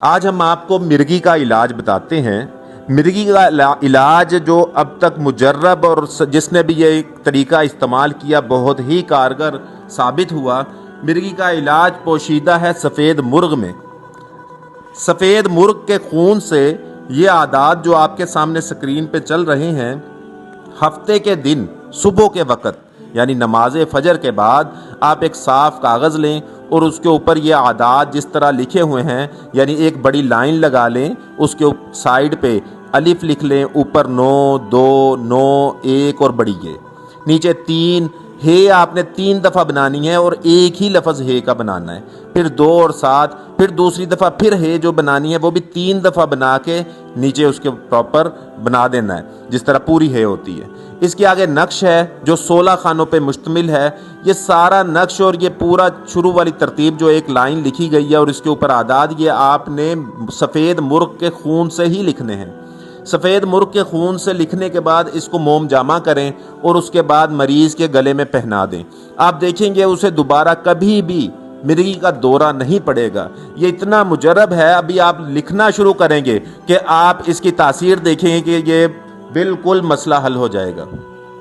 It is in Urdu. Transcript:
آج ہم آپ کو مرگی کا علاج بتاتے ہیں۔ مرگی کا علاج جو اب تک مجرب اور جس نے بھی یہ طریقہ استعمال کیا بہت ہی کارگر ثابت ہوا۔ مرگی کا علاج پوشیدہ ہے سفید مرغ میں۔ سفید مرغ کے خون سے یہ عادات جو آپ کے سامنے سکرین پہ چل رہے ہیں، ہفتے کے دن صبح کے وقت یعنی نماز فجر کے بعد آپ ایک صاف کاغذ لیں اور اس کے اوپر یہ عادات جس طرح لکھے ہوئے ہیں، یعنی ایک بڑی لائن لگا لیں، اس کے سائیڈ پہ الف لکھ لیں، اوپر 9 2 9 1 اور بڑی ہے، نیچے 3 ہے آپ نے 3 دفعہ بنانی ہے اور ایک ہی لفظ ہے کا بنانا ہے، پھر 2 اور 7، پھر دوسری دفعہ پھر ہے جو بنانی ہے وہ بھی 3 دفعہ بنا کے نیچے اس کے پراپر بنا دینا ہے جس طرح پوری ہے ہوتی ہے۔ اس کے آگے نقش ہے جو 16 خانوں پہ مشتمل ہے۔ یہ سارا نقش اور یہ پورا شروع والی ترتیب جو ایک لائن لکھی گئی ہے اور اس کے اوپر اعداد، یہ آپ نے سفید مرغ کے خون سے ہی لکھنے ہیں۔ سفید مرغ کے خون سے لکھنے کے بعد اس کو موم جامع کریں اور اس کے بعد مریض کے گلے میں پہنا دیں۔ آپ دیکھیں گے اسے دوبارہ کبھی بھی مرگی کا دورہ نہیں پڑے گا۔ یہ اتنا مجرب ہے، ابھی آپ لکھنا شروع کریں گے کہ آپ اس کی تاثیر دیکھیں گے کہ یہ بالکل مسئلہ حل ہو جائے گا۔